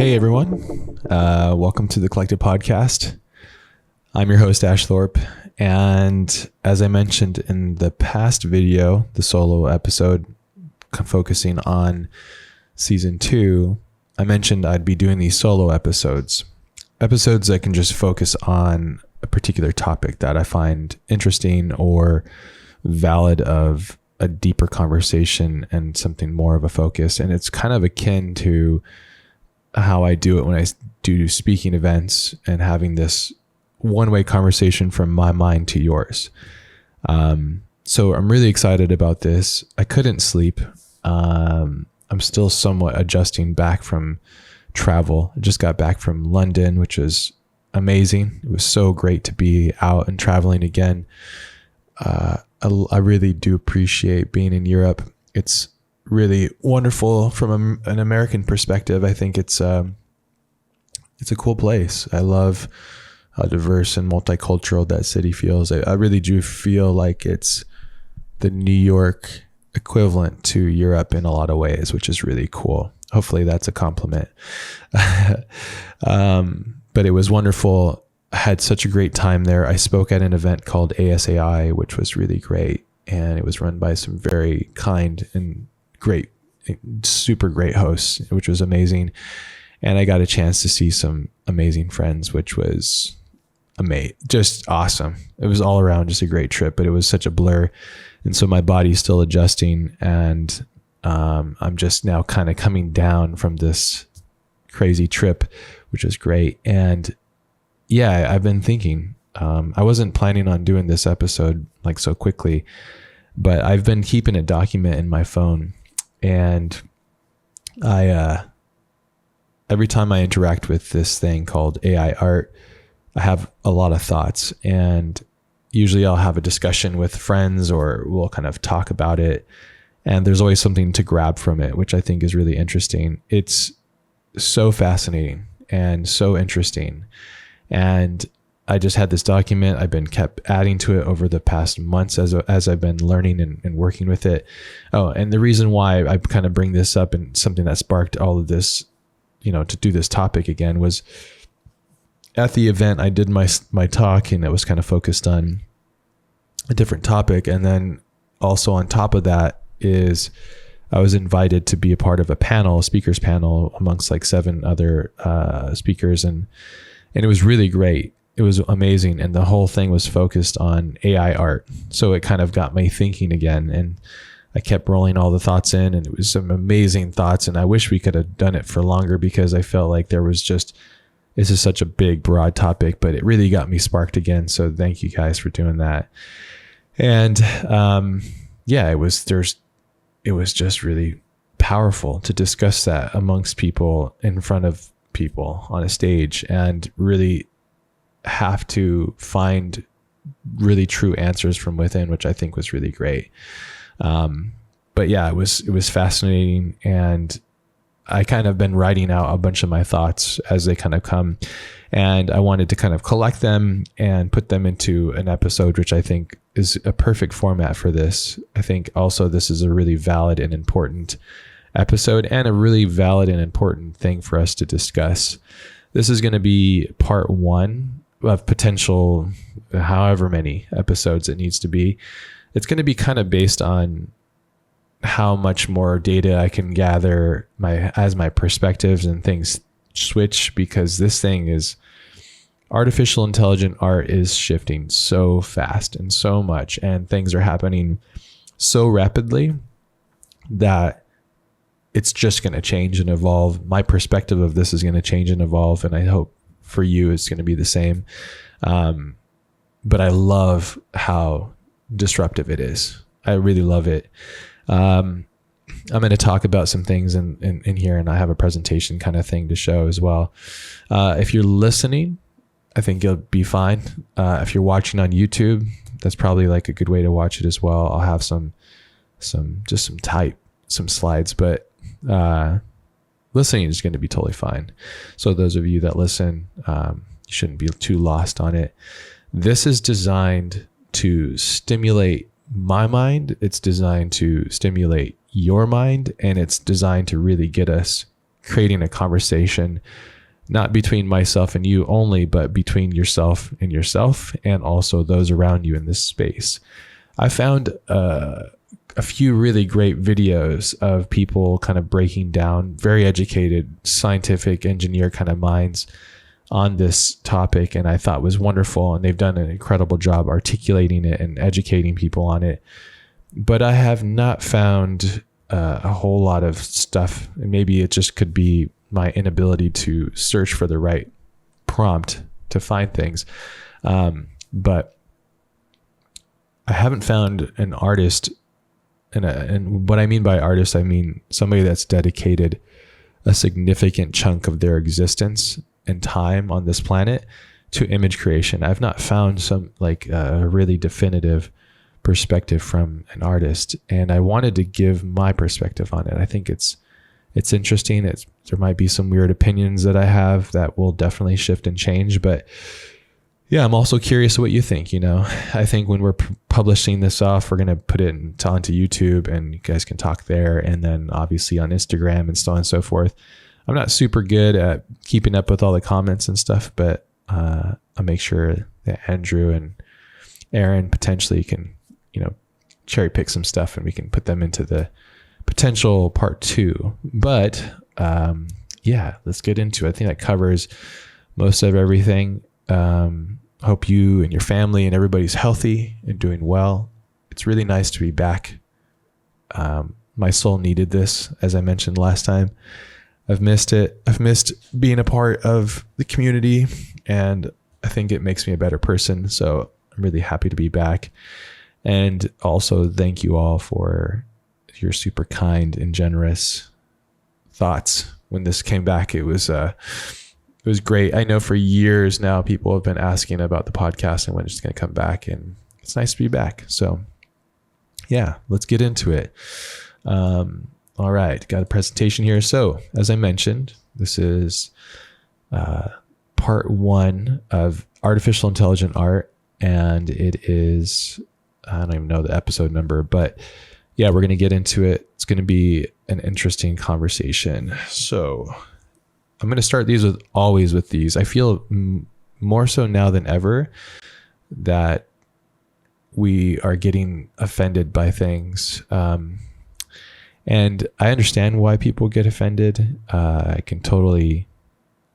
Hey everyone, welcome to the Collective Podcast. I'm your host Ash Thorp, and as I mentioned in the past video, the solo episode focusing on season 2, I mentioned I'd be doing these solo episodes that can just focus on a particular topic that I find interesting or valid of a deeper conversation and something more of a focus. And it's kind of akin to how I do it when I do speaking events and having this one-way conversation from my mind to yours. So I'm really excited about this. I couldn't sleep. I'm still somewhat adjusting back from travel. I just got back from London, which was amazing. It was so great to be out and traveling again. I really do appreciate being in Europe. It's really wonderful from an American perspective. I think it's a cool place. I love how diverse and multicultural that city feels. I really do feel like it's the New York equivalent to Europe in a lot of ways, which is really cool. Hopefully that's a compliment. But it was wonderful. I had such a great time there. I spoke at an event called ASAI, which was really great. And it was run by some very kind and great, super great hosts, which was amazing. And I got a chance to see some amazing friends, which was just awesome. It was all around just a great trip, but it was such a blur. And so my body's still adjusting, and I'm just now kind of coming down from this crazy trip, which is great. And yeah, I've been thinking, I wasn't planning on doing this episode like so quickly, but I've been keeping a document in my phone. And every time I interact with this thing called AI art, I have a lot of thoughts, and usually I'll have a discussion with friends or we'll kind of talk about it. And there's always something to grab from it, which I think is really interesting. It's so fascinating and so interesting. And I just had this document. I've been kept adding to it over the past months as I've been learning and working with it. Oh, and the reason why I kind of bring this up and something that sparked all of this, to do this topic again, was at the event I did my talk, and it was kind of focused on a different topic. And then also on top of that is I was invited to be a part of a speakers panel amongst like 7 other speakers, and it was really great. It was amazing. And the whole thing was focused on AI art. So it kind of got me thinking again, and I kept rolling all the thoughts in, and it was some amazing thoughts. And I wish we could have done it for longer, because I felt like this is such a big, broad topic, but it really got me sparked again. So thank you guys for doing that. And yeah, it was just really powerful to discuss that amongst people, in front of people on a stage, and really have to find really true answers from within, which I think was really great. But yeah, it was fascinating, and I kind of been writing out a bunch of my thoughts as they kind of come, and I wanted to kind of collect them and put them into an episode, which I think is a perfect format for this. I think also this is a really valid and important episode, and a really valid and important thing for us to discuss. This is going to be part 1 of potential however many episodes it needs to be. It's going to be kind of based on how much more data I can gather as my perspectives and things switch, because this thing is artificial intelligent art is shifting so fast and so much, and things are happening so rapidly that it's just going to change and evolve. My perspective of this is going to change and evolve, and I hope for you it's going to be the same. But I love how disruptive it is. I really love it. I'm going to talk about some things in here, and I have a presentation kind of thing to show as well. If you're listening, I think you'll be fine. If you're watching on YouTube, that's probably like a good way to watch it as well. I'll have some slides, but listening is going to be totally fine. So those of you that listen, you shouldn't be too lost on it. This is designed to stimulate my mind. It's designed to stimulate your mind, and it's designed to really get us creating a conversation, not between myself and you only, but between yourself and also those around you in this space. I found a few really great videos of people kind of breaking down, very educated, scientific, engineer kind of minds on this topic, and I thought was wonderful. And they've done an incredible job articulating it and educating people on it. But I have not found a whole lot of stuff, and maybe it just could be my inability to search for the right prompt to find things. But I haven't found an artist, and what I mean by artist, I mean somebody that's dedicated a significant chunk of their existence and time on this planet to image creation. I've not found some like a really definitive perspective from an artist, and I wanted to give my perspective on it. I think it's interesting. There might be some weird opinions that I have that will definitely shift and change, but yeah, I'm also curious what you think. I think when we're publishing this off, we're going to put it onto YouTube, and you guys can talk there, and then obviously on Instagram and so on and so forth. I'm not super good at keeping up with all the comments and stuff, but I'll make sure that Andrew and Aaron potentially can, cherry pick some stuff, and we can put them into the potential part 2. But yeah, let's get into it. I think that covers most of everything. Hope you and your family and everybody's healthy and doing well. It's really nice to be back. My soul needed this, as I mentioned last time. I've missed it. I've missed being a part of the community, and I think it makes me a better person. So I'm really happy to be back. And also thank you all for your super kind and generous thoughts when this came back. It was great. I know for years now people have been asking about the podcast and when it's going to come back, and it's nice to be back. So yeah, let's get into it. All right, got a presentation here. So as I mentioned, this is part 1 of artificial intelligent art, and it is, I don't even know the episode number, but yeah, we're going to get into it. It's going to be an interesting conversation. So I'm going to start always with these. I feel more so now than ever that we are getting offended by things. And I understand why people get offended. I can totally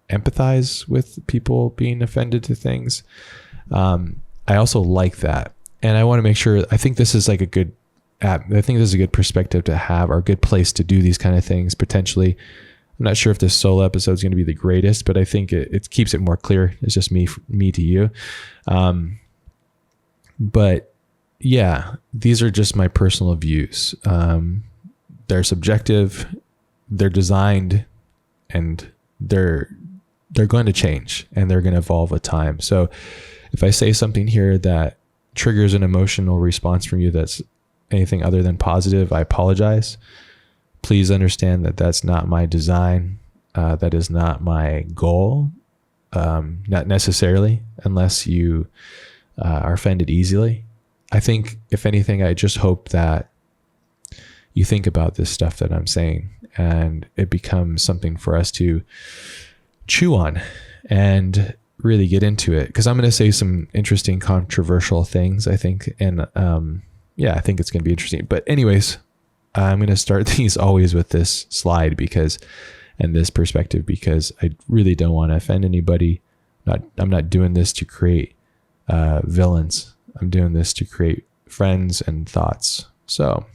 empathize with people being offended to things. I also like that. And I want to make sure, I think this is like a good perspective to have, or a good place to do these kind of things potentially. I'm not sure if this solo episode is going to be the greatest, but I think it keeps it more clear. It's just me to you. But yeah, these are just my personal views. They're subjective, they're designed, and they're going to change, and they're going to evolve with time. So if I say something here that triggers an emotional response from you that's anything other than positive, I apologize. Please understand that that's not my design. That is not my goal. Not necessarily, unless you are offended easily. I think, if anything, I just hope that you think about this stuff that I'm saying, and it becomes something for us to chew on and really get into it. Because I'm going to say some interesting, controversial things, I think. And yeah, I think it's going to be interesting. But anyways, I'm going to start these always with this slide and this perspective, because I really don't want to offend anybody. I'm not doing this to create villains. I'm doing this to create friends and thoughts. So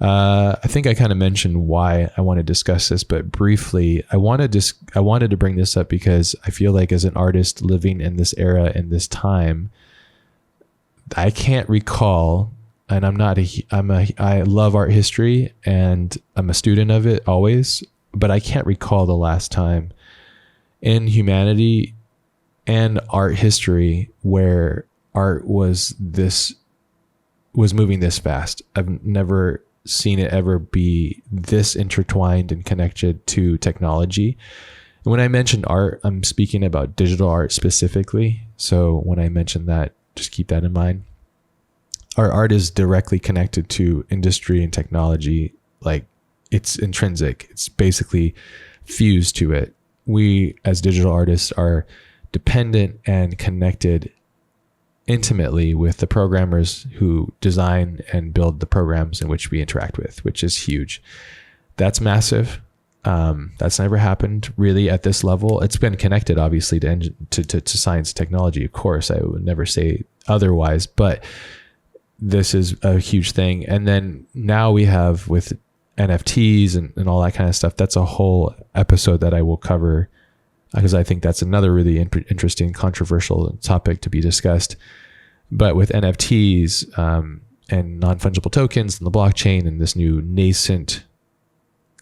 I think I kind of mentioned why I want to discuss this, but briefly, I wanted to bring this up because I feel like, as an artist living in this era, in this time, I can't recall, and I love art history and I'm a student of it always, but I can't recall the last time in humanity and art history where art was moving this fast. I've never seen it ever be this intertwined and connected to technology. And when I mention art, I'm speaking about digital art specifically. So when I mention that, just keep that in mind. Our art is directly connected to industry and technology. Like, it's intrinsic. It's basically fused to it. We as digital artists are dependent and connected intimately with the programmers who design and build the programs in which we interact with, which is huge. That's massive. That's never happened really at this level. It's been connected obviously to science and technology. Of course, I would never say otherwise, but this is a huge thing. And then now we have with NFTs and all that kind of stuff. That's a whole episode that I will cover because I think that's another really interesting, controversial topic to be discussed. But with NFTs and non-fungible tokens and the blockchain and this new nascent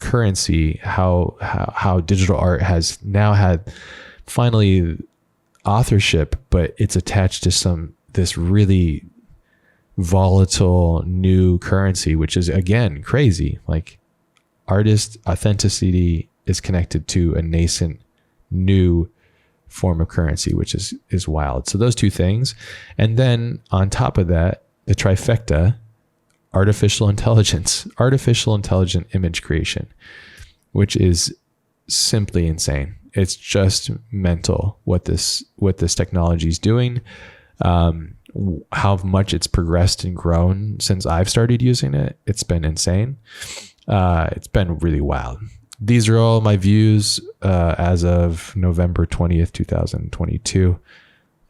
currency, how digital art has now had finally authorship, but it's attached to this really volatile new currency, which is again crazy. Like artist authenticity is connected to a nascent new form of currency, which is wild. So those two things. And then on top of that, the trifecta, artificial intelligent image creation, which is simply insane. It's just mental what this technology is doing, how much it's progressed and grown since I've started using it. It's been insane. It's been really wild. These are all my views as of November 20th, 2022.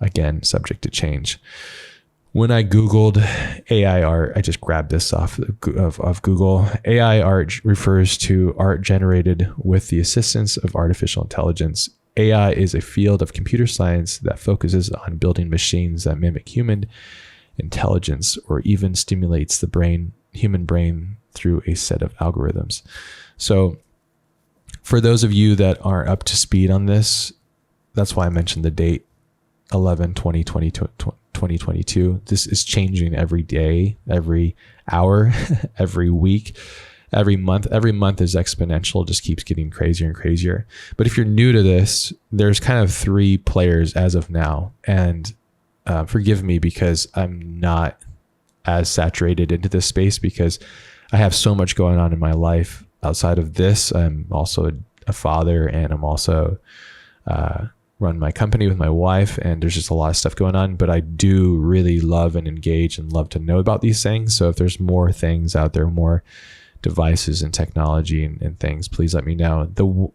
Again, subject to change. When I Googled AI art, I just grabbed this off of Google. AI art refers to art generated with the assistance of artificial intelligence. AI is a field of computer science that focuses on building machines that mimic human intelligence or even stimulates the human brain through a set of algorithms. So for those of you that aren't up to speed on this, that's why I mentioned the date 11/20/2022. This is changing every day, every hour, every week, every month. Every month is exponential, just keeps getting crazier and crazier. But if you're new to this, there's kind of three players as of now. And forgive me because I'm not as saturated into this space because I have so much going on in my life outside of this. I'm also a father, and I'm also run my company with my wife, and there's just a lot of stuff going on, but I do really love and engage and love to know about these things. So if there's more things out there, more devices and technology and things, please let me know.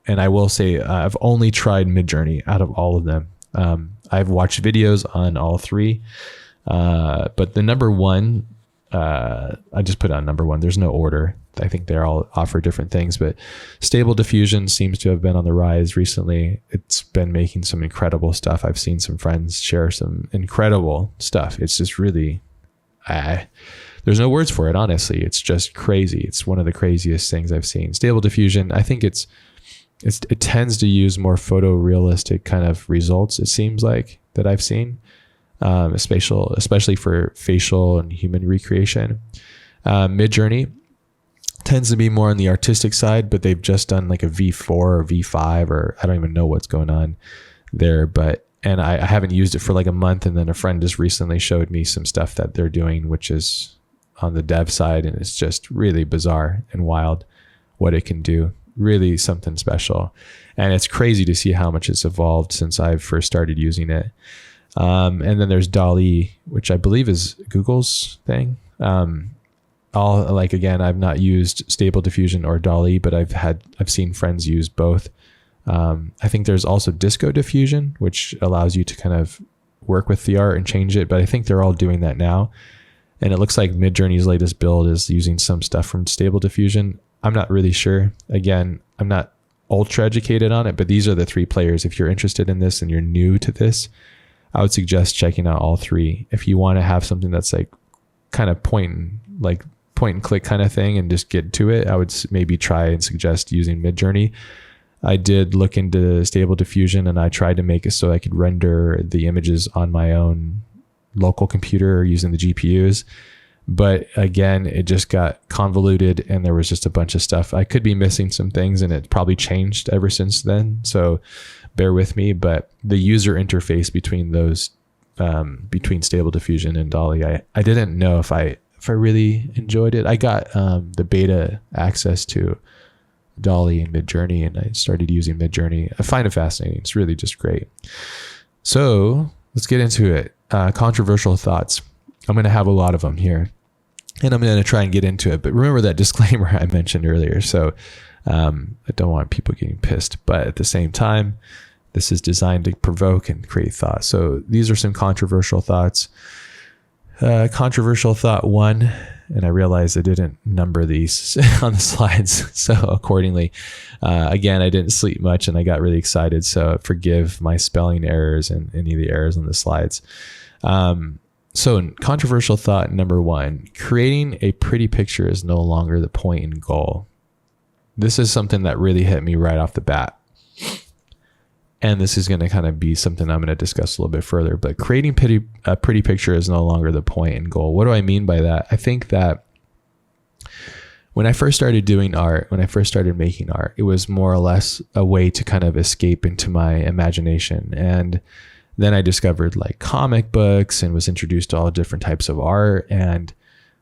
And I will say I've only tried Midjourney out of all of them. I've watched videos on all three, but the number one, I just put on number one. There's no order. I think they all offer different things, but Stable Diffusion seems to have been on the rise recently. It's been making some incredible stuff. I've seen some friends share some incredible stuff. It's just really, there's no words for it, honestly. It's just crazy. It's one of the craziest things I've seen. Stable Diffusion, I think it tends to use more photorealistic kind of results, it seems like, that I've seen, especially for facial and human recreation. Midjourney tends to be more on the artistic side, but they've just done like a V4 or V5, or I don't even know what's going on there. And I haven't used it for like a month. And then a friend just recently showed me some stuff that they're doing, which is on the dev side. And it's just really bizarre and wild what it can do. Really something special. And it's crazy to see how much it's evolved since I first started using it. And then there's DALL-E, which I believe is Google's thing. Again, I've not used Stable Diffusion or DALL-E, but I've seen friends use both. I think there's also Disco Diffusion, which allows you to kind of work with the art and change it, but I think they're all doing that now. And it looks like Midjourney's latest build is using some stuff from Stable Diffusion. I'm not really sure. Again, I'm not ultra educated on it, but these are the three players. If you're interested in this and you're new to this, I would suggest checking out all three. If you want to have something that's like kind of point and click kind of thing and just get to it, I would maybe try and suggest using Midjourney. I did look into Stable Diffusion and I tried to make it so I could render the images on my own local computer using the GPUs. But again, it just got convoluted and there was just a bunch of stuff. I could be missing some things and it probably changed ever since then. So bear with me, but the user interface between those, between Stable Diffusion and DALL-E, I didn't know if I really enjoyed it. I got the beta access to Dolly and Midjourney, and I started using Midjourney. I find it fascinating. It's really just great. So let's get into it. Controversial thoughts. I'm going to have a lot of them here, and I'm going to try and get into it. But remember that disclaimer I mentioned earlier. So I don't want people getting pissed, but at the same time, this is designed to provoke and create thought. So these are some controversial thoughts. Controversial thought 1, and I realized I didn't number these on the slides. So accordingly, again, I didn't sleep much and I got really excited. So forgive my spelling errors and any of the errors on the slides. So controversial thought number 1, creating a pretty picture is no longer the point and goal. This is something that really hit me right off the bat. And this is going to kind of be something I'm going to discuss a little bit further. But creating a pretty picture is no longer the point and goal. What do I mean by that? I think that when I first started doing art, when I first started making art, it was more or less a way to kind of escape into my imagination. And then I discovered like comic books and was introduced to all different types of art. And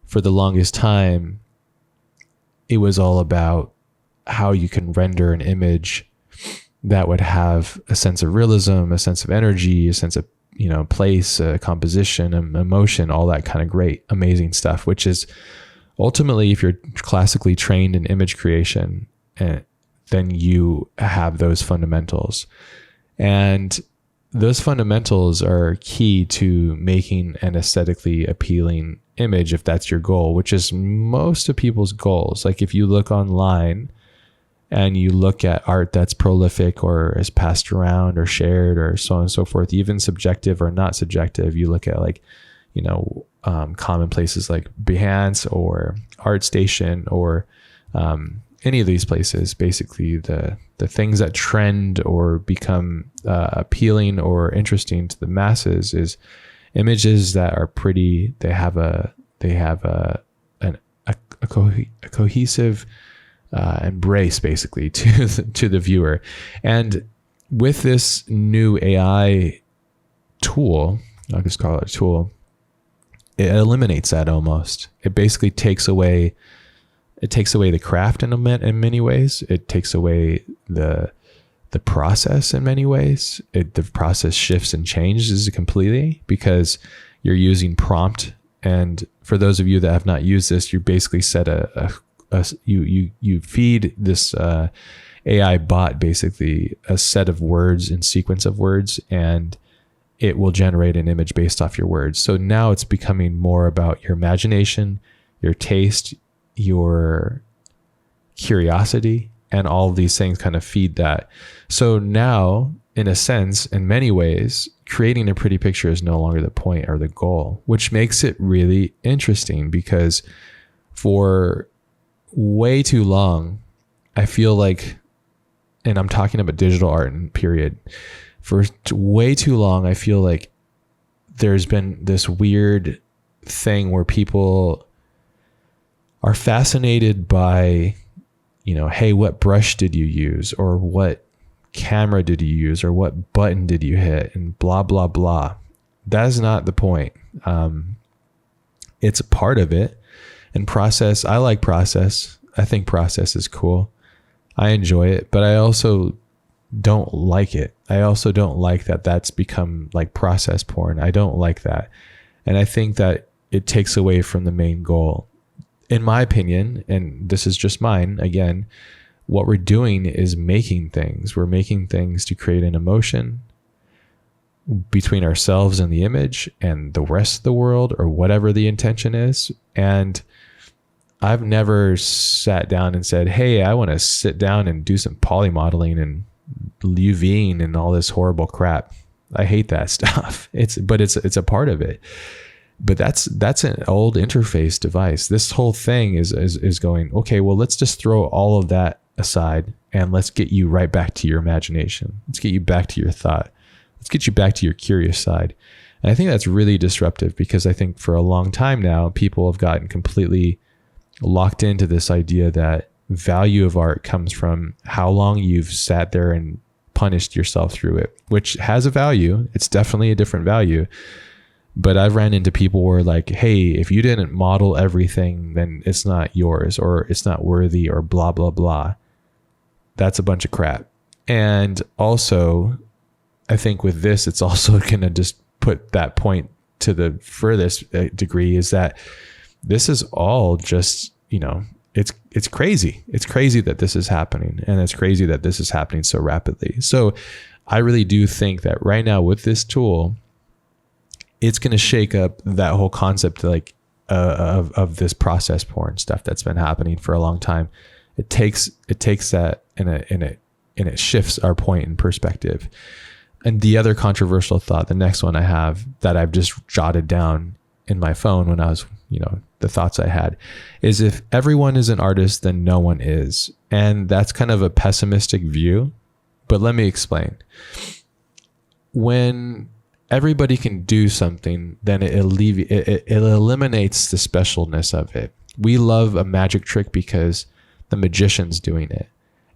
for the longest time, it was all about how you can render an image that would have a sense of realism, a sense of energy, a sense of, place, composition, emotion, all that kind of great, amazing stuff, which is ultimately, if you're classically trained in image creation, then you have those fundamentals. And those fundamentals are key to making an aesthetically appealing image, if that's your goal, which is most of people's goals. Like if you look online, and you look at art that's prolific or is passed around or shared or so on and so forth, even subjective or not subjective, you look at like, common places like Behance or ArtStation or any of these places, basically the things that trend or become appealing or interesting to the masses is images that are pretty. They have a cohesive embrace basically to the viewer. And with this new AI tool, I'll just call it a tool, it eliminates that almost. It basically takes away the craft in many ways. It takes away the process in many ways. The process shifts and changes completely because you're using prompt. And for those of you that have not used this, you basically set you feed this AI bot basically a set of words and sequence of words, and it will generate an image based off your words. So now it's becoming more about your imagination, your taste, your curiosity, and all of these things kind of feed that. So now, in a sense, in many ways, creating a pretty picture is no longer the point or the goal, which makes it really interesting because for way too long, I feel like, and I'm talking about digital art and period, for way too long, I feel like there's been this weird thing where people are fascinated by, hey, what brush did you use? Or what camera did you use? Or what button did you hit? And blah, blah, blah. That is not the point. It's a part of it. And process, I like process. I think process is cool. I enjoy it, but I also don't like it. I also don't like that that's become like process porn. I don't like that. And I think that it takes away from the main goal. In my opinion, and this is just mine, again, what we're doing is making things. We're making things to create an emotion between ourselves and the image and the rest of the world, or whatever the intention is. And I've never sat down and said, hey, I want to sit down and do some poly modeling and UVing and all this horrible crap. I hate that stuff. It's a part of it. But that's an old interface device. This whole thing is going, okay, well, let's just throw all of that aside and let's get you right back to your imagination. Let's get you back to your thought. Let's get you back to your curious side. And I think that's really disruptive because I think for a long time now, people have gotten completely locked into this idea that value of art comes from how long you've sat there and punished yourself through it, which has a value. It's definitely a different value. But I've ran into people where like, hey, if you didn't model everything, then it's not yours or it's not worthy or blah, blah, blah. that's a bunch of crap. And also, I think with this, it's also going to just put that point to the furthest degree, is that this is all just, it's crazy. It's crazy that this is happening, and it's crazy that this is happening so rapidly. So I really do think that right now with this tool, it's going to shake up that whole concept, like of this process porn stuff that's been happening for a long time. It takes that and it shifts our point in perspective. And the other controversial thought, the next one I have that I've just jotted down in my phone when I was, the thoughts I had, is if everyone is an artist, then no one is. And that's kind of a pessimistic view, but let me explain. When everybody can do something, then it eliminates the specialness of it. We love a magic trick because the magician's doing it,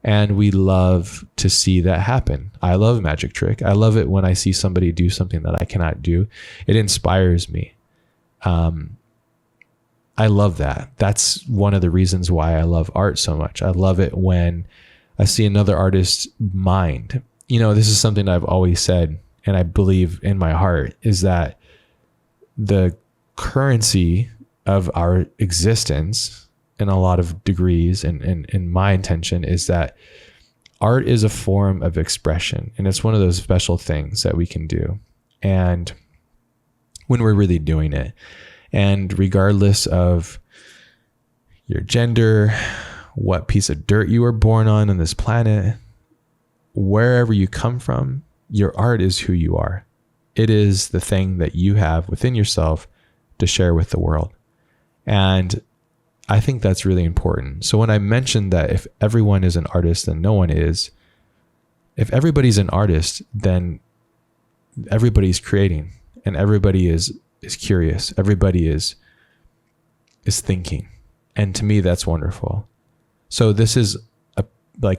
and we love to see that happen. I love magic trick. I love it when I see somebody do something that I cannot do. It inspires me. I love that. That's one of the reasons why I love art so much. I love it when I see another artist's mind. This is something I've always said, and I believe in my heart, is that the currency of our existence in a lot of degrees, and my intention is that art is a form of expression, and it's one of those special things that we can do. And when we're really doing it, and regardless of your gender, what piece of dirt you were born on this planet, wherever you come from, your art is who you are. It is the thing that you have within yourself to share with the world. And I think that's really important. So when I mentioned that if everyone is an artist, then no one is, if everybody's an artist, then everybody's creating, and everybody is curious. Everybody is thinking. And to me, that's wonderful. So this is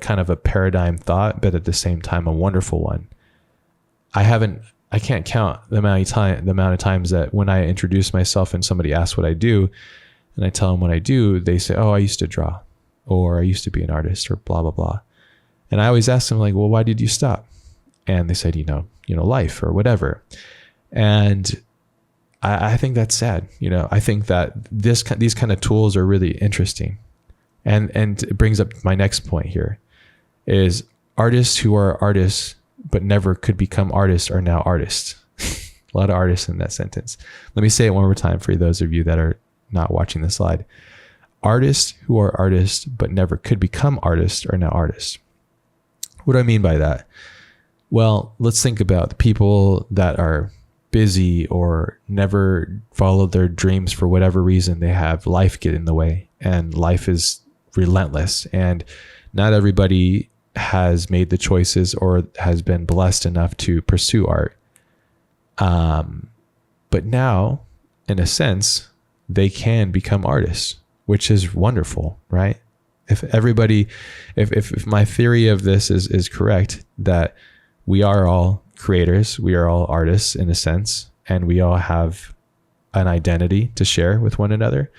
kind of a paradigm thought, but at the same time, a wonderful one. I can't count the amount of times that when I introduce myself and somebody asks what I do, and I tell them what I do, they say, "Oh, I used to draw," or "I used to be an artist," or blah, blah, blah. And I always ask them, like, "Well, why did you stop?" And they said, life or whatever. And I think that's sad. I think that these kind of tools are really interesting. And it brings up my next point here, is artists who are artists but never could become artists are now artists. A lot of artists in that sentence. Let me say it one more time for those of you that are not watching the slide. Artists who are artists but never could become artists are now artists. What do I mean by that? Well, let's think about the people that are busy or never followed their dreams for whatever reason. They have life get in the way, and life is relentless, and not everybody has made the choices or has been blessed enough to pursue art. But now, in a sense, they can become artists, which is wonderful, right? If my theory of this is correct, that we are all creators, we are all artists in a sense, and we all have an identity to share with one another.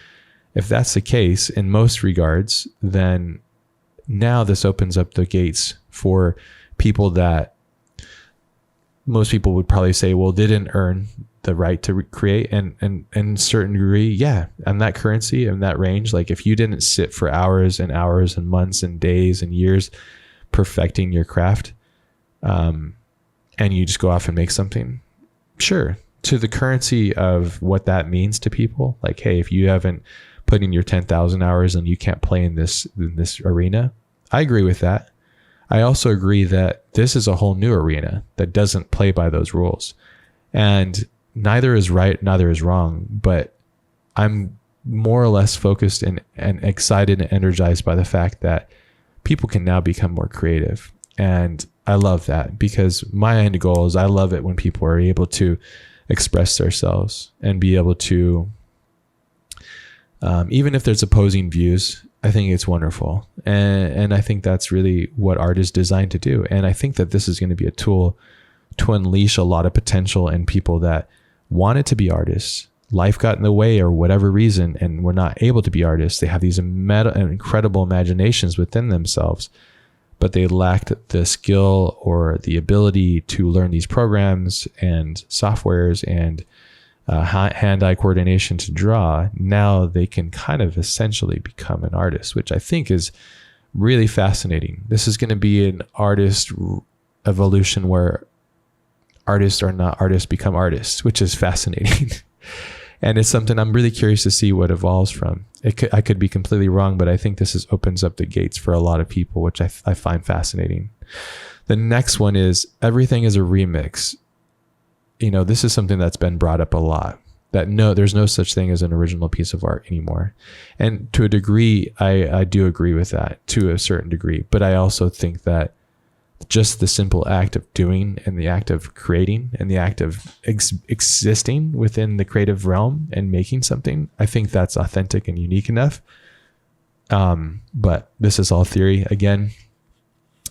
If that's the case in most regards, then now this opens up the gates for people that most people would probably say, well, didn't earn the right to create. And in a certain degree, yeah, and that currency and that range, like if you didn't sit for hours and hours and months and days and years perfecting your craft, and you just go off and make something, sure, to the currency of what that means to people, like, hey, if you haven't put in your 10,000 hours and you can't play in this arena, I agree with that. I also agree that this is a whole new arena that doesn't play by those rules, and neither is right, neither is wrong, but I'm more or less focused and excited and energized by the fact that people can now become more creative. And I love that, because my end goal is I love it when people are able to express themselves and be able to, even if there's opposing views, I think it's wonderful. And I think that's really what art is designed to do. And I think that this is going to be a tool to unleash a lot of potential in people that wanted to be artists. Life got in the way or whatever reason, and were not able to be artists. They have these incredible imaginations within themselves, but they lacked the skill or the ability to learn these programs and softwares and hand-eye coordination to draw. Now they can kind of essentially become an artist, which I think is really fascinating. This is going to be an artist evolution where artists are not artists become artists, which is fascinating. And it's something I'm really curious to see what evolves from. I could be completely wrong, but I think this opens up the gates for a lot of people, which I find fascinating. The next one is everything is a remix. This is something that's been brought up a lot, that there's no such thing as an original piece of art anymore. And to a degree, I do agree with that to a certain degree, but I also think that just the simple act of doing and the act of creating and the act of existing within the creative realm and making something, I think that's authentic and unique enough. But this is all theory. Again,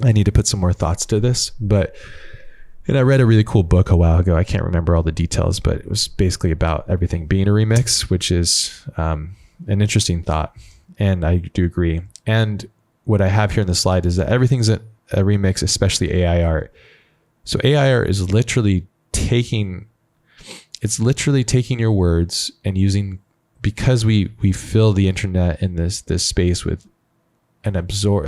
I need to put some more thoughts to this, and I read a really cool book a while ago. I can't remember all the details, but it was basically about everything being a remix, which is an interesting thought. And I do agree. And what I have here in the slide is that everything's a remix, especially AI art. So AI art is literally taking your words and using, because we fill the internet in this space with an absurd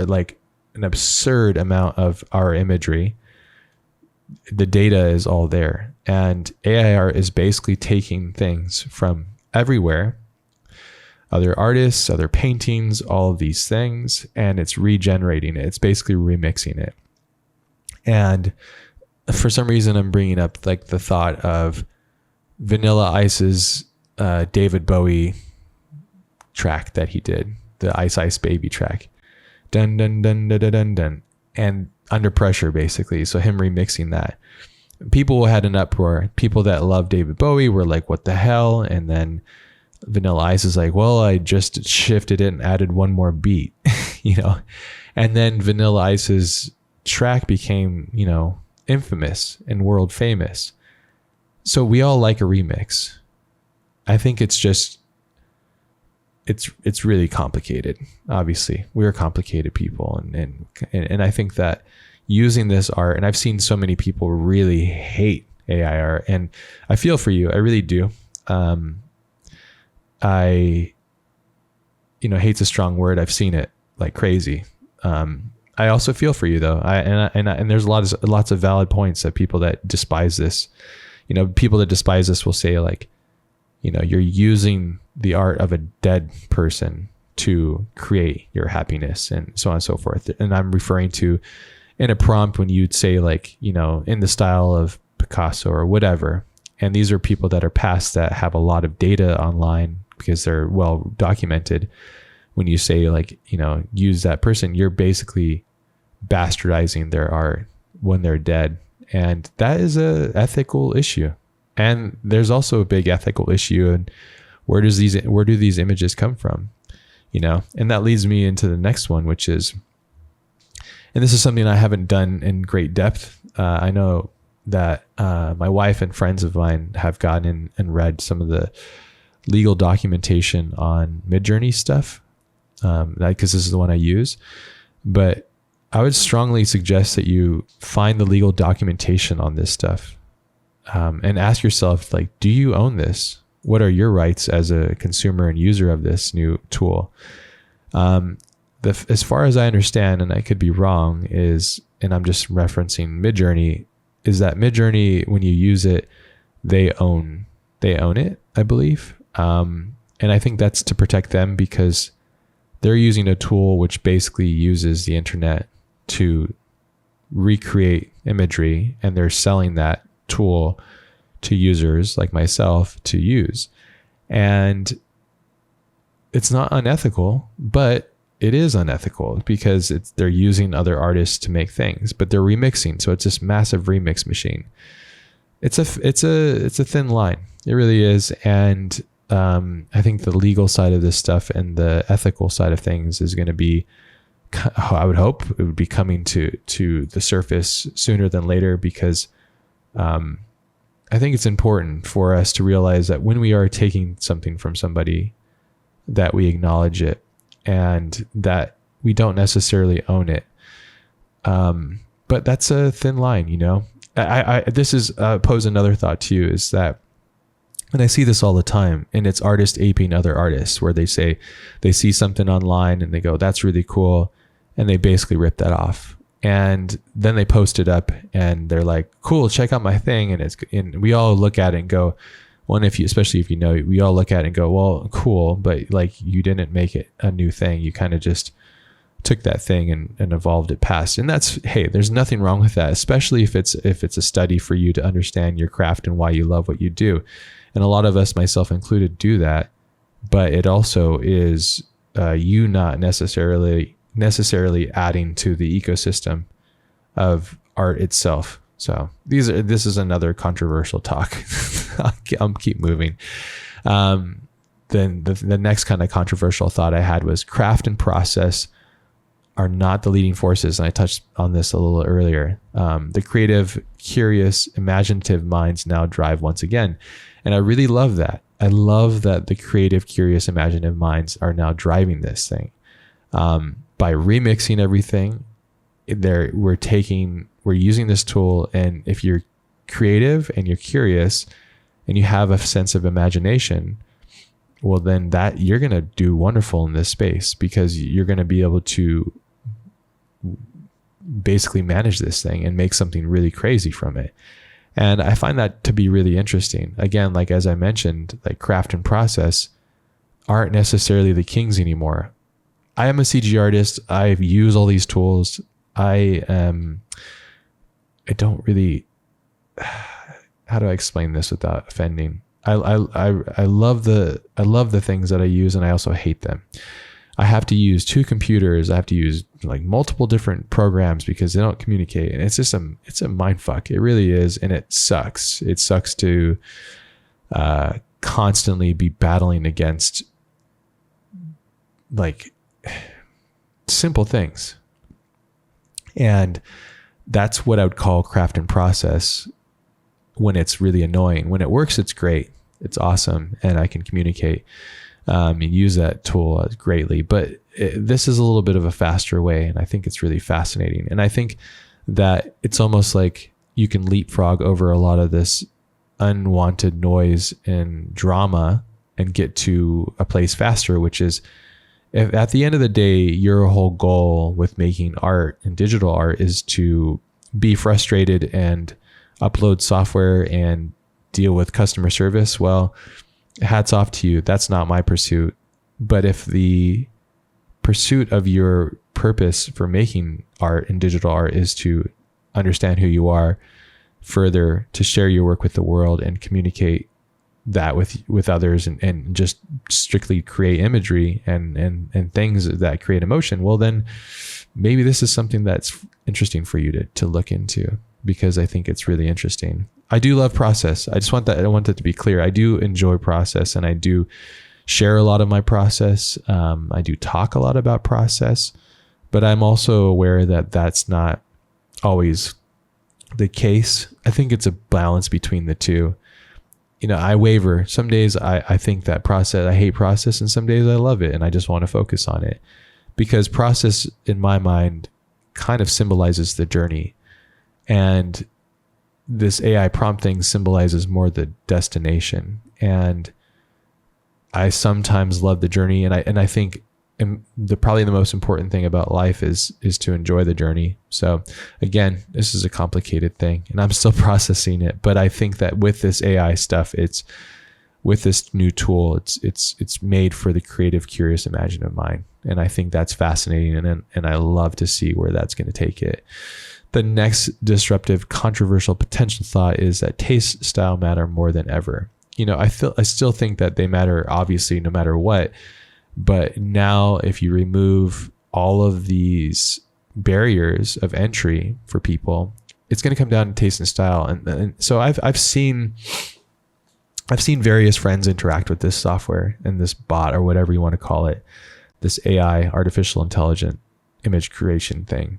amount of our imagery. The data is all there, and AI art is basically taking things from everywhere, other artists, other paintings, all of these things, and it's regenerating it. It's basically remixing it. And for some reason, I'm bringing up like the thought of Vanilla Ice's David Bowie track that he did, the Ice Ice Baby track, dun dun dun dun dun dun, dun. And Under Pressure, basically. So him remixing that. People had an uproar. People that love David Bowie were like, what the hell? And then Vanilla Ice is like, well, I just shifted it and added one more beat, And then Vanilla Ice's track became, infamous and world famous. So we all like a remix. I think it's just, it's really complicated. Obviously, we're complicated people, and I think that using this art, and I've seen so many people really hate AI art, and I feel for you. I really do. Hate's a strong word. I've seen it like crazy. I also feel for you though. And there's lots of valid points that people that despise this, people that despise this will say like, you're using the art of a dead person to create your happiness and so on and so forth. And I'm referring to in a prompt when you'd say like, in the style of Picasso or whatever. And these are people that are past that have a lot of data online because they're well documented. When you say like, use that person, you're basically bastardizing their art when they're dead. And that is a ethical issue. And there's also a big ethical issue. And where do these images come from? And that leads me into the next one, which is, and this is something I haven't done in great depth. I know that my wife and friends of mine have gotten in and read some of the legal documentation on Midjourney stuff, because this is the one I use. But I would strongly suggest that you find the legal documentation on this stuff, and ask yourself, like, do you own this? What are your rights as a consumer and user of this new tool? As far as I understand, and I could be wrong, and I'm just referencing Midjourney, is that Midjourney, when you use it, they own it, I believe. And I think that's to protect them because they're using a tool which basically uses the internet to recreate imagery, and they're selling that tool to users like myself to use. And it's not unethical, but it is unethical because they're using other artists to make things, but they're remixing. So it's this massive remix machine. It's a thin line. It really is. And I think the legal side of this stuff and the ethical side of things is going to be, I would hope it would be coming to the surface sooner than later, because I think it's important for us to realize that when we are taking something from somebody, that we acknowledge it and that we don't necessarily own it. But that's a thin line, you know. This is pose another thought to you, is that, and I see this all the time, and it's artists aping other artists, where they say they see something online and they go, that's really cool, and they basically rip that off. And then they post it up and they're like, cool, check out my thing. And we all look at it and go, well, especially if you know, we all look at it and go, well, cool, but like, you didn't make it a new thing. You kind of just took that thing and evolved it past. And that's, hey, there's nothing wrong with that, especially if it's a study for you to understand your craft and why you love what you do. And a lot of us, myself included, do that. But it also is you not necessarily adding to the ecosystem of art itself. So this is another controversial talk. I'll keep moving. Then the next kind of controversial thought I had was craft and process are not the leading forces. And I touched on this a little earlier. The creative, curious, imaginative minds now drive once again. And I really love that. I love that the creative, curious, imaginative minds are now driving this thing. By remixing everything, we're using this tool. And if you're creative and you're curious and you have a sense of imagination, well, then that you're going to do wonderful in this space, because you're going to be able to basically manage this thing and make something really crazy from it. And I find that to be really interesting. Again, like, as I mentioned, like craft and process aren't necessarily the kings anymore. I am a CG artist. I use all these tools. I don't really, how do I explain this without offending? I love the things that I use, and I also hate them. I have to use 2 computers. I have to use like multiple different programs because they don't communicate, and it's a mind fuck. It really is, and it sucks. It sucks to constantly be battling against like simple things, and that's what I would call craft and process. When it's really annoying. When it works, it's great. It's awesome. And I can communicate and use that tool greatly. But this is a little bit of a faster way. And I think it's really fascinating. And I think that it's almost like you can leapfrog over a lot of this unwanted noise and drama and get to a place faster, which is, if at the end of the day, your whole goal with making art and digital art is to be frustrated and upload software and deal with customer service, well, hats off to you. That's not my pursuit. But if the pursuit of your purpose for making art and digital art is to understand who you are further, to share your work with the world and communicate that with others, and just strictly create imagery and things that create emotion, well, then maybe this is something that's interesting for you to look into, because I think it's really interesting. I do love process. I want that to be clear. I do enjoy process, and I do share a lot of my process. I do talk a lot about process, but I'm also aware that that's not always the case. I think it's a balance between the two. You know, I waver. Some days I think that I hate process, and some days I love it and I just want to focus on it, because process in my mind kind of symbolizes the journey. And this AI prompt thing symbolizes more the destination. And I sometimes love the journey. And I think probably the most important thing about life is to enjoy the journey. So again, this is a complicated thing and I'm still processing it. But I think that with this AI stuff, with this new tool, it's made for the creative, curious, imaginative mind. And I think that's fascinating. And I love to see where that's going to take it. The next disruptive, controversial potential thought is that taste, style matter more than ever. You know, I still think that they matter, obviously, no matter what. But now, if you remove all of these barriers of entry for people, it's going to come down to taste and style. And so I've seen various friends interact with this software and this bot, or whatever you want to call it, this AI, artificial intelligent image creation thing.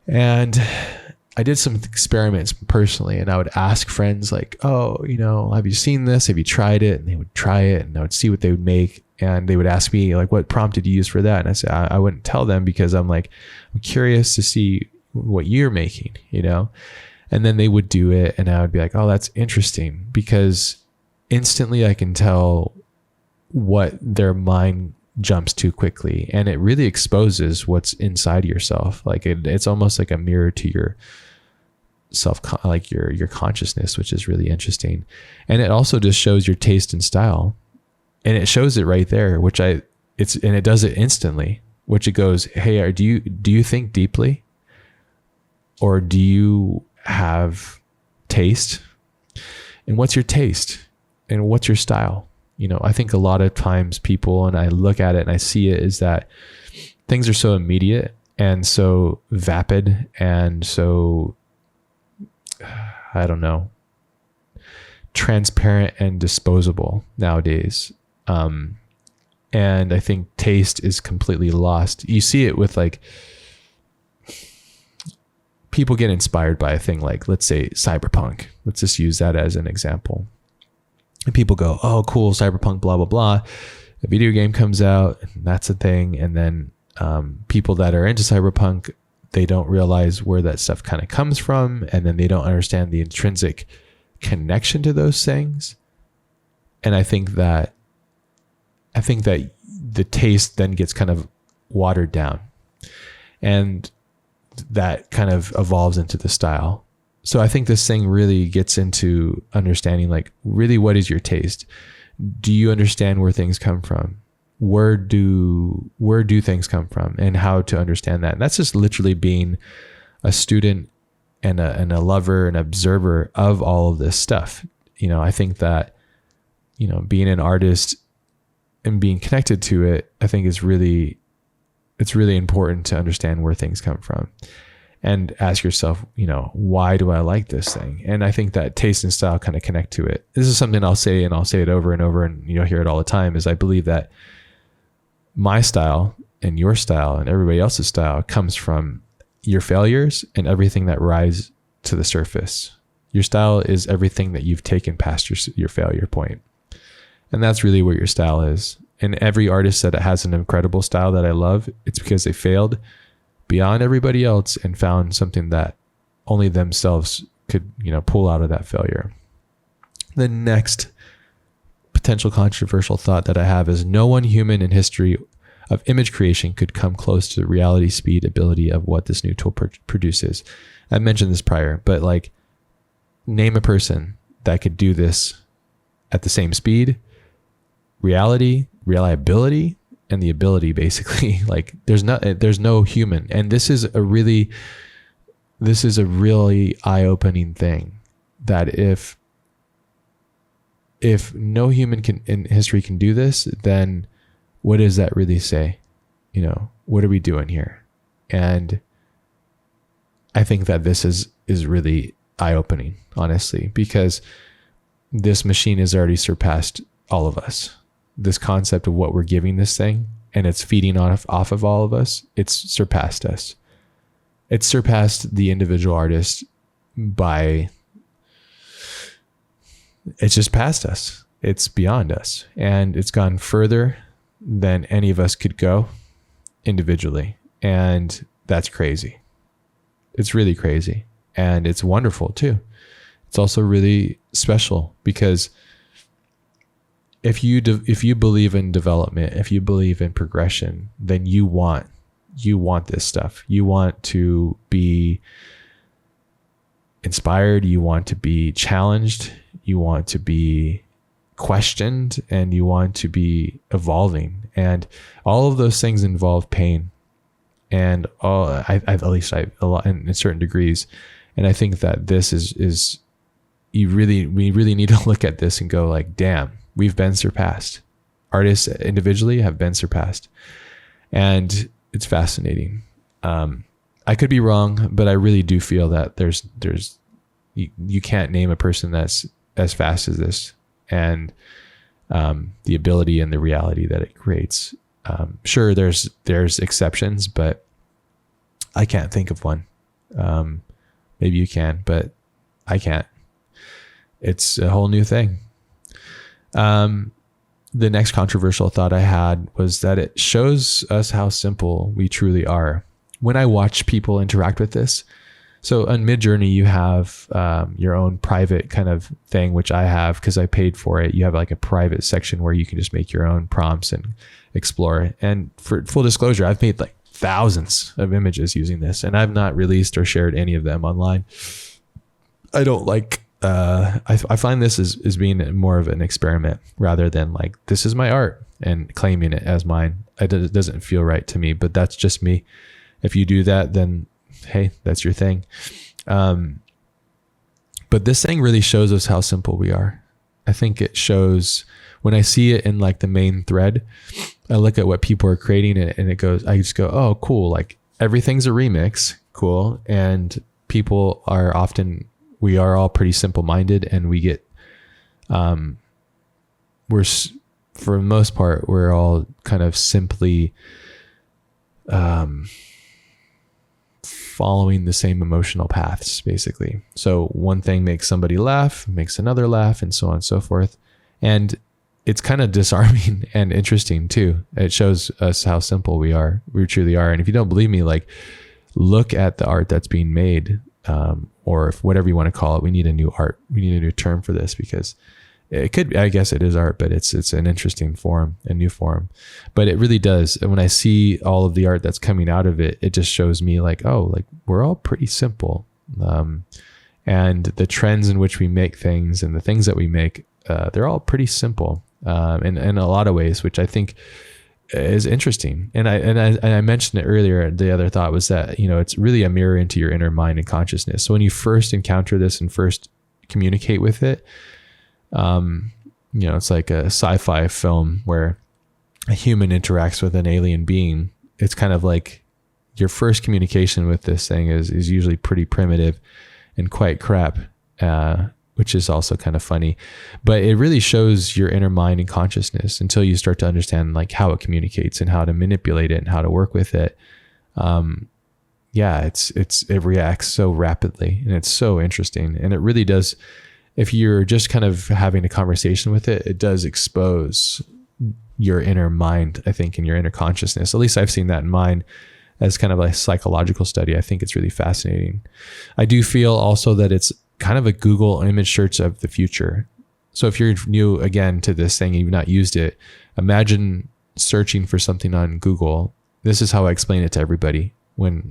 And I did some experiments personally, and I would ask friends like, oh, you know, have you seen this? Have you tried it? And they would try it, and I would see what they would make. And they would ask me like, what prompt did you use for that? And I said, I wouldn't tell them, because I'm curious to see what you're making, you know? And then they would do it, and I would be like, oh, that's interesting, because instantly I can tell what their mind jumps to quickly, and it really exposes what's inside yourself. Like it's almost like a mirror to your self, like your consciousness, which is really interesting. And it also just shows your taste and style, and it shows it right there, and it does it instantly, which it goes, hey, do you think deeply, or do you have taste? And what's your taste, and what's your style? You know, I think a lot of times people, and I look at it and I see it, is that things are so immediate and so vapid and so, I don't know, transparent and disposable nowadays. And I think taste is completely lost. You see it with like, people get inspired by a thing like, let's say, cyberpunk. Let's just use that as an example. And people go, oh, cool, cyberpunk, blah, blah, blah. A video game comes out, and that's a thing. And then people that are into cyberpunk, they don't realize where that stuff kind of comes from. And then they don't understand the intrinsic connection to those things. And I think that the taste then gets kind of watered down. And that kind of evolves into the style. So I think this thing really gets into understanding, like, really, what is your taste? Do you understand where things come from? Where do things come from, and how to understand that? And that's just literally being a student and a lover and observer of all of this stuff. You know, I think that, you know, being an artist and being connected to it, I think it's really important to understand where things come from. And ask yourself, you know, why do I like this thing? And I think that taste and style kind of connect to it. This is something I'll say, and I'll say it over and over, and you'll hear it all the time, is I believe that my style and your style and everybody else's style comes from your failures and everything that rise to the surface. Your style is everything that you've taken past your failure point. And that's really what your style is. And every artist that has an incredible style that I love, it's because they failed beyond everybody else and found something that only themselves could, you know, pull out of that failure. The next potential controversial thought that I have is, no one human in history of image creation could come close to the reality, speed, ability of what this new tool produces. I mentioned this prior, but like, name a person that could do this at the same speed, reality, reliability, and the ability, basically. Like, there's no human. And this is a really eye-opening thing, that if no human in history can do this, then what does that really say? You know, what are we doing here? And I think that this is really eye-opening, honestly, because this machine has already surpassed all of us. This concept of what we're giving this thing, and it's feeding off of all of us, it's surpassed us. It's surpassed the individual artist by, it's just past us. It's beyond us. And it's gone further than any of us could go individually. And that's crazy. It's really crazy. And it's wonderful too. It's also really special, because if you believe in development, if you believe in progression, then you want this stuff. You want to be inspired. You want to be challenged. You want to be questioned, and you want to be evolving. And all of those things involve pain, and at least a lot in certain degrees. And I think that this is we really need to look at this and go like, damn, we've been surpassed. Artists individually have been surpassed. And it's fascinating. I could be wrong, but I really do feel that you can't name a person that's as fast as this, and the ability and the reality that it creates. Sure, there's exceptions, but I can't think of one. Maybe you can, but I can't. It's a whole new thing. The next controversial thought I had was that it shows us how simple we truly are when I watch people interact with this, so on Midjourney, you have your own private kind of thing, which I have because I paid for it. You have like a private section where you can just make your own prompts and explore. And for full disclosure, I've made like thousands of images using this, and I've not released or shared any of them online. I don't like, I find this as being more of an experiment rather than like, this is my art and claiming it as mine. It doesn't feel right to me, but that's just me. If you do that, then hey, that's your thing. But this thing really shows us how simple we are. I think it shows, when I see it in like the main thread, I look at what people are creating and I just go, oh, cool. Like everything's a remix. Cool. And people are we are all pretty simple minded, and we get, for the most part, we're all kind of simply, following the same emotional paths, basically. So one thing makes somebody laugh, makes another laugh, and so on and so forth. And it's kind of disarming and interesting too. It shows us how simple we truly are. And if you don't believe me, like, look at the art that's being made, or if whatever you want to call it. We need a new term for this, because it could, I guess it is art, but it's an interesting form, a new form. But it really does. And when I see all of the art that's coming out of it, it just shows me like, oh, like we're all pretty simple. And the trends in which we make things and the things that we make, they're all pretty simple, in a lot of ways, which I think is interesting. And I mentioned it earlier. The other thought was that, it's really a mirror into your inner mind and consciousness. So when you first encounter this and first communicate with it, it's like a sci-fi film where a human interacts with an alien being. It's kind of like your first communication with this thing is usually pretty primitive and quite crap, which is also kind of funny. But it really shows your inner mind and consciousness until you start to understand like how it communicates and how to manipulate it and how to work with it. It reacts so rapidly, and it's so interesting. And it really does, if you're just kind of having a conversation with it, it does expose your inner mind, I think, and your inner consciousness. At least I've seen that in mine as kind of a psychological study. I think it's really fascinating. I do feel also that it's kind of a Google image search of the future. So if you're new again to this thing and you've not used it, imagine searching for something on Google. This is how I explain it to everybody,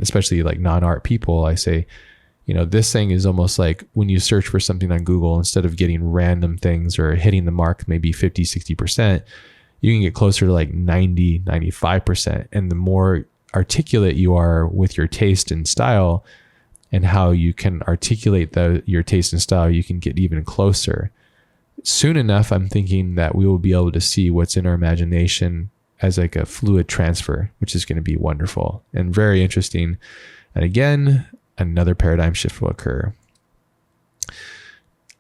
especially like non-art people. I say, this thing is almost like when you search for something on Google, instead of getting random things or hitting the mark, maybe 50, 60%, you can get closer to like 90, 95%. And the more articulate you are with your taste and style and how you can articulate your taste and style, you can get even closer. Soon enough, I'm thinking that we will be able to see what's in our imagination as like a fluid transfer, which is going to be wonderful and very interesting. And again, another paradigm shift will occur.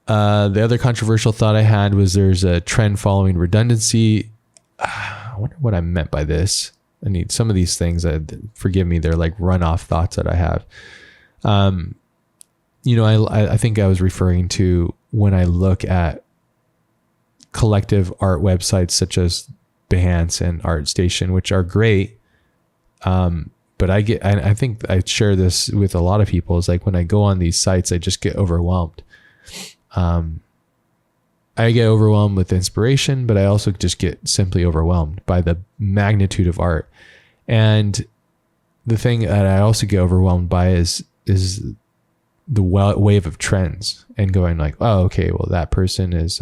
The other controversial thought I had was there's a trend following redundancy. I wonder what I meant by this. I need some of these things, forgive me, they're like run-off thoughts that I have. I think I was referring to when I look at collective art websites such as Behance and ArtStation, which are great. But I think I share this with a lot of people, is like when I go on these sites, I just get overwhelmed. I get overwhelmed with inspiration, but I also just get simply overwhelmed by the magnitude of art. And the thing that I also get overwhelmed by is the wave of trends, and going like, oh, okay, well, that person is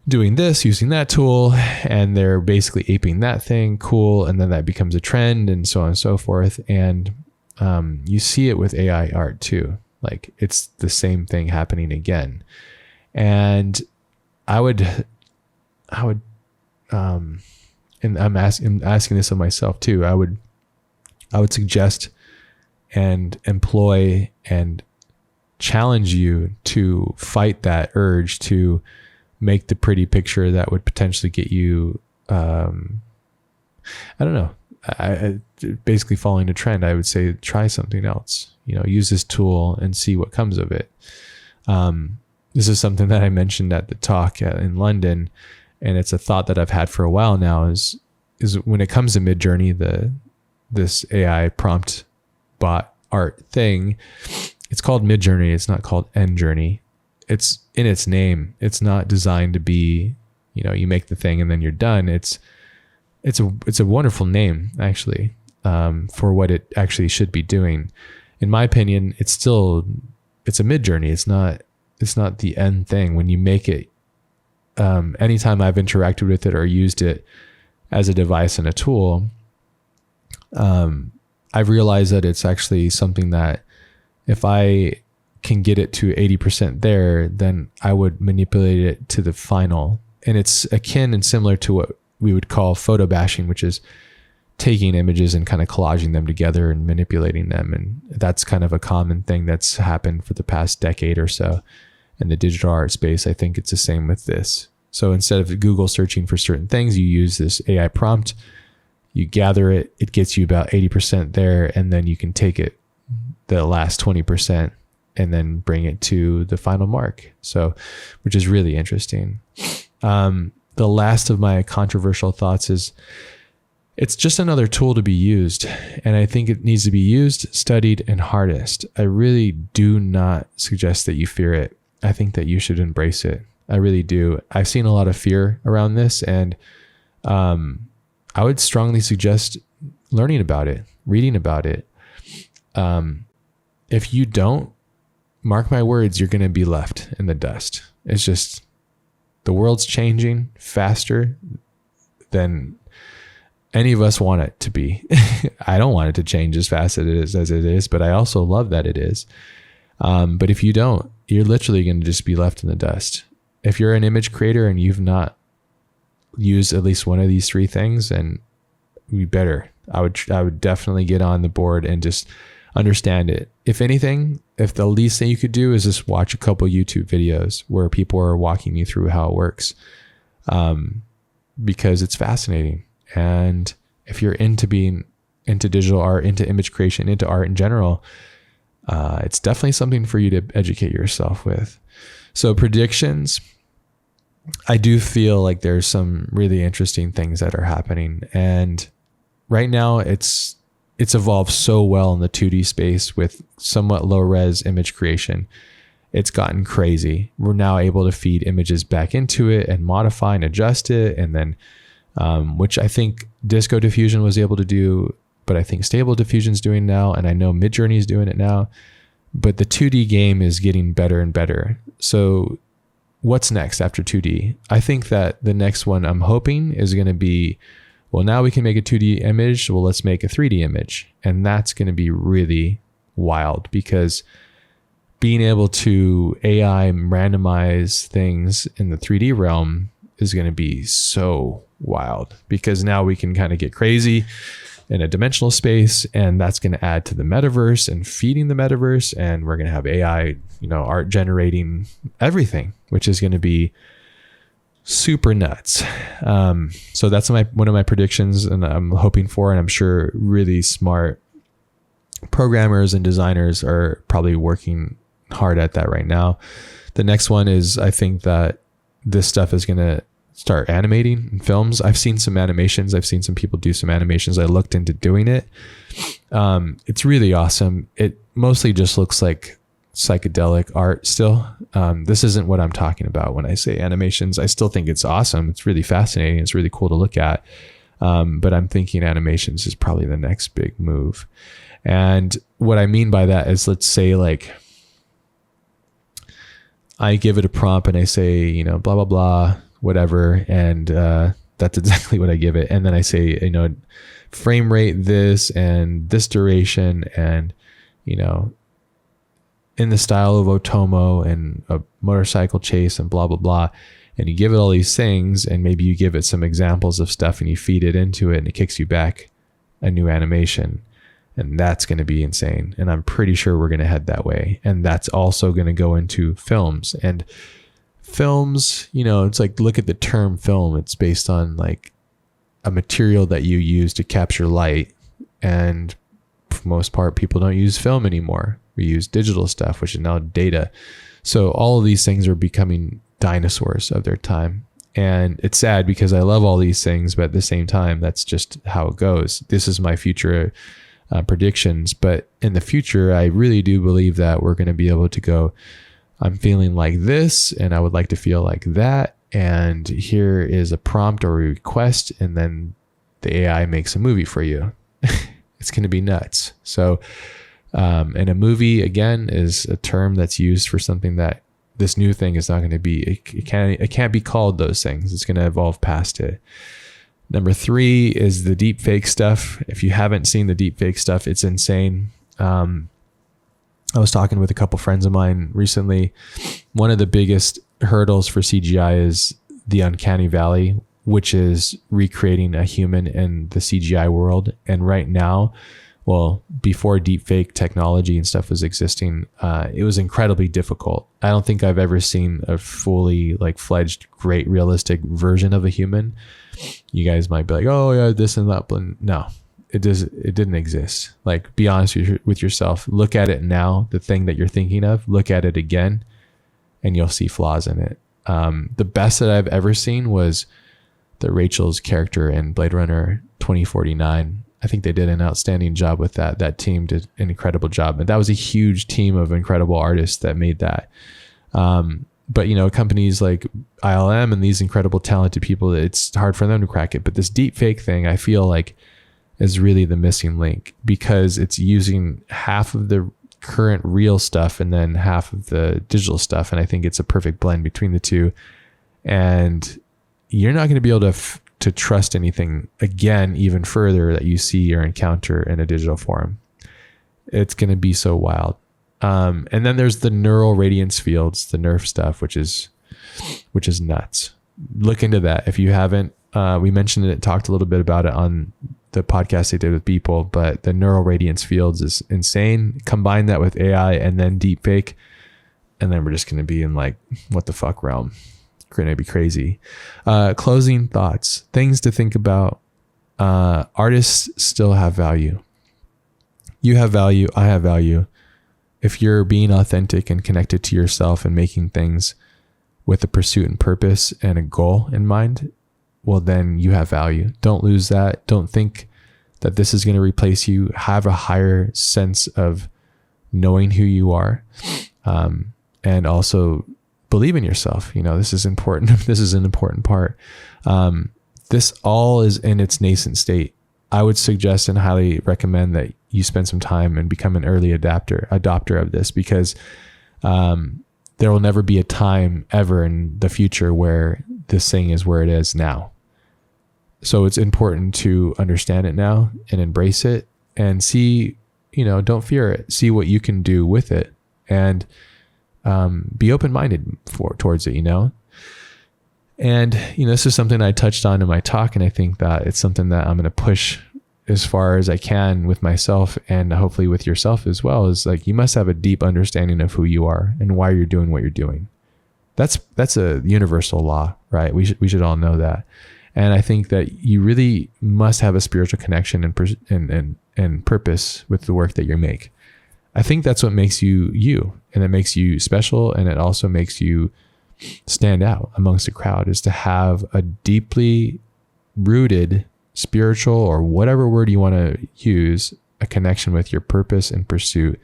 doing this, using that tool, and they're basically aping that thing. Cool. And then that becomes a trend, and so on and so forth. And you see it with AI art too. Like it's the same thing happening again. And I would, and I'm asking this of myself too. I would suggest and employ and challenge you to fight that urge to make the pretty picture that would potentially get you, I don't know, basically following a trend. I would say try something else, use this tool and see what comes of it. This is something that I mentioned at the talk in London, and it's a thought that I've had for a while now, is when it comes to Midjourney, this AI prompt bot art thing. It's called Midjourney. It's not called Endjourney. It's in its name. It's not designed to be, you make the thing and then you're done. It's a wonderful name, actually, for what it actually should be doing. In my opinion, it's a Midjourney. It's not the end thing. When you make it, anytime I've interacted with it or used it as a device and a tool, I've realized that it's actually something that if I can get it to 80% there, then I would manipulate it to the final. And it's akin and similar to what we would call photo bashing, which is taking images and kind of collaging them together and manipulating them. And that's kind of a common thing that's happened for the past decade or so in the digital art space. I think it's the same with this. So instead of Google searching for certain things, you use this AI prompt, you gather it, it gets you about 80% there, and then you can take it the last 20% and then bring it to the final mark. So, which is really interesting. The last of my controversial thoughts is it's just another tool to be used. And I think it needs to be used, studied, and harnessed. I really do not suggest that you fear it. I think that you should embrace it. I really do. I've seen a lot of fear around this, and I would strongly suggest learning about it, reading about it. If you don't, mark my words, you're going to be left in the dust. It's just, the world's changing faster than any of us want it to be. I don't want it to change as fast as it is, but I also love that it is. But if you don't, you're literally going to just be left in the dust. If you're an image creator and you've not used at least one of these three things, then we better. I would definitely get on the board and just understand it. If anything, if the least thing you could do is just watch a couple YouTube videos where people are walking you through how it works, because it's fascinating. And if you're into digital art, into image creation, into art in general, it's definitely something for you to educate yourself with. So predictions, I do feel like there's some really interesting things that are happening. And right now it's evolved so well in the 2D space with somewhat low res image creation. It's gotten crazy. We're now able to feed images back into it and modify and adjust it. And then, which I think Disco Diffusion was able to do, but I think Stable Diffusion's doing now. And I know Midjourney is doing it now, but the 2D game is getting better and better. So what's next after 2D? I think that the next one I'm hoping is going to be, well, now we can make a 2D image. Well, let's make a 3D image. And that's going to be really wild, because being able to AI randomize things in the 3D realm is going to be so wild, because now we can kind of get crazy in a dimensional space, and that's going to add to the metaverse and feeding the metaverse. And we're going to have AI, art generating everything, which is going to be super nuts. So that's one of my predictions, and I'm hoping for, and I'm sure really smart programmers and designers are probably working hard at that right now. The next one is, I think that this stuff is going to start animating in films. I've seen some animations. I've seen some people do some animations. I looked into doing it. It's really awesome. It mostly just looks like psychedelic art still. This isn't what I'm talking about when I say animations. I still think it's awesome. It's really fascinating. It's really cool to look at. But I'm thinking animations is probably the next big move. And what I mean by that is, let's say like I give it a prompt and I say, blah, blah, blah, whatever. And that's exactly what I give it. And then I say, frame rate this and this duration and, in the style of Otomo and a motorcycle chase and blah, blah, blah. And you give it all these things, and maybe you give it some examples of stuff and you feed it into it and it kicks you back a new animation. And that's going to be insane. And I'm pretty sure we're going to head that way. And that's also going to go into films. And films, it's like, look at the term film. It's based on like a material that you use to capture light. And for the most part, people don't use film anymore. We use digital stuff, which is now data. So all of these things are becoming dinosaurs of their time. And it's sad because I love all these things, but at the same time, that's just how it goes. This is my future predictions. But in the future, I really do believe that we're going to be able to go, I'm feeling like this, and I would like to feel like that. And here is a prompt or a request, and then the AI makes a movie for you. It's going to be nuts. So, and a movie, again, is a term that's used for something that this new thing is not going to be. It can't be called those things. It's going to evolve past it. Number 3 is the deep fake stuff. If you haven't seen the deep fake stuff, it's insane. I was talking with a couple friends of mine recently. One of the biggest hurdles for CGI is the uncanny valley, which is recreating a human in the CGI world. And right now, well, before deepfake technology and stuff was existing, it was incredibly difficult. I don't think I've ever seen a fully like fledged, great realistic version of a human. You guys might be like, oh yeah, this and that, but no, it didn't exist. Like, be honest with yourself. Look at it now, the thing that you're thinking of, look at it again, and you'll see flaws in it. The best that I've ever seen was the Rachel's character in Blade Runner 2049. I think they did an outstanding job with that. That team did an incredible job. And that was a huge team of incredible artists that made that. But, you know, companies like ILM and these incredible talented people, it's hard for them to crack it. But this deep fake thing, I feel like, is really the missing link, because it's using half of the current real stuff and then half of the digital stuff. And I think it's a perfect blend between the two. And you're not going to be able to trust anything again, even further, that you see or encounter in a digital form. It's going to be so wild. And then there's the neural radiance fields, the nerf stuff, which is nuts. Look into that. If you haven't, we mentioned it, talked a little bit about it on the podcast they did with people, but the neural radiance fields is insane. Combine that with AI and then deepfake, and then we're just going to be in like, what the fuck realm. Going to be crazy. Closing thoughts, things to think about. Artists still have value. You have value. I have value. If you're being authentic and connected to yourself and making things with a pursuit and purpose and a goal in mind, well, then you have value. Don't lose that. Don't think that this is going to replace you. Have a higher sense of knowing who you are, and also believe in yourself. You know, this is important. This is an important part. This all is in its nascent state. I would suggest and highly recommend that you spend some time and become an early adopter of this, because there will never be a time ever in the future where this thing is where it is now. So it's important to understand it now and embrace it and see, you know, don't fear it. See what you can do with it, and be open-minded towards it, you know? And, you know, this is something I touched on in my talk, and I think that it's something that I'm going to push as far as I can with myself, and hopefully with yourself as well, is like, you must have a deep understanding of who you are and why you're doing what you're doing. That's a universal law, right? We should all know that. And I think that you really must have a spiritual connection and purpose with the work that you make. I think that's what makes you you, and it makes you special, and it also makes you stand out amongst the crowd, is to have a deeply rooted spiritual, or whatever word you want to use, a connection with your purpose and pursuit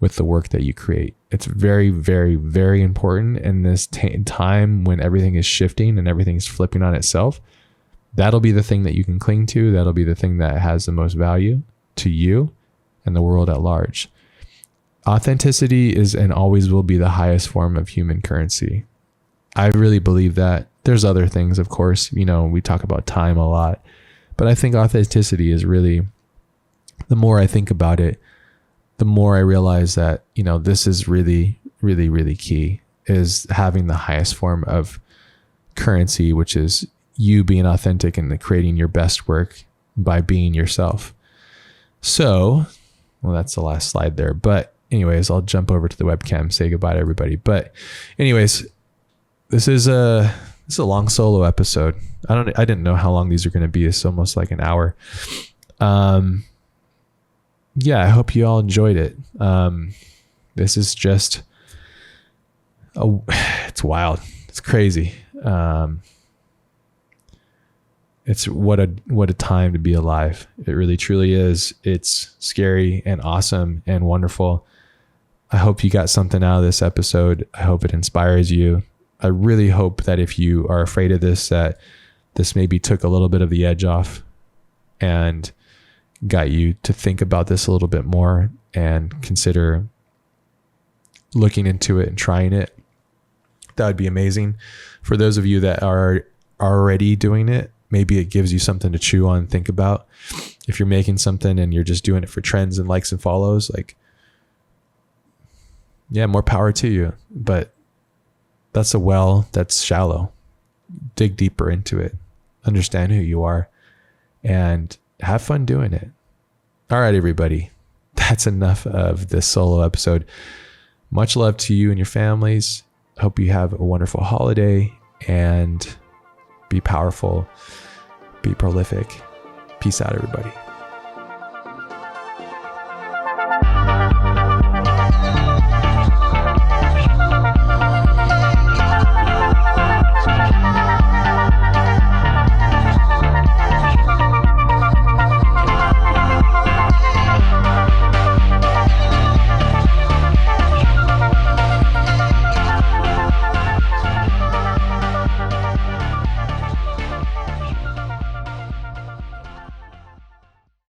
with the work that you create. It's very, very, very important in this time when everything is shifting and everything is flipping on itself. That'll be the thing that you can cling to. That'll be the thing that has the most value to you and the world at large. Authenticity is and always will be the highest form of human currency. I really believe that. There's other things, of course, you know, we talk about time a lot, but I think authenticity is really, the more I think about it, the more I realize that, you know, this is really, really, really key, is having the highest form of currency, which is you being authentic and creating your best work by being yourself. So, well, that's the last slide there, but anyways, I'll jump over to the webcam, say goodbye to everybody. But anyways, this is a long solo episode. I didn't know how long these are going to be. It's almost like an hour. Yeah, I hope you all enjoyed it. This is just, it's wild. It's crazy. It's what a time to be alive. It really truly is. It's scary and awesome and wonderful. I hope you got something out of this episode. I hope it inspires you. I really hope that if you are afraid of this, that this maybe took a little bit of the edge off and got you to think about this a little bit more and consider looking into it and trying it. That would be amazing. For those of you that are already doing it, maybe it gives you something to chew on and think about. If you're making something and you're just doing it for trends and likes and follows, like, yeah, more power to you. But that's a well that's shallow. Dig deeper into it. Understand who you are and have fun doing it. All right, everybody. That's enough of this solo episode. Much love to you and your families. Hope you have a wonderful holiday and be powerful, be prolific. Peace out, everybody.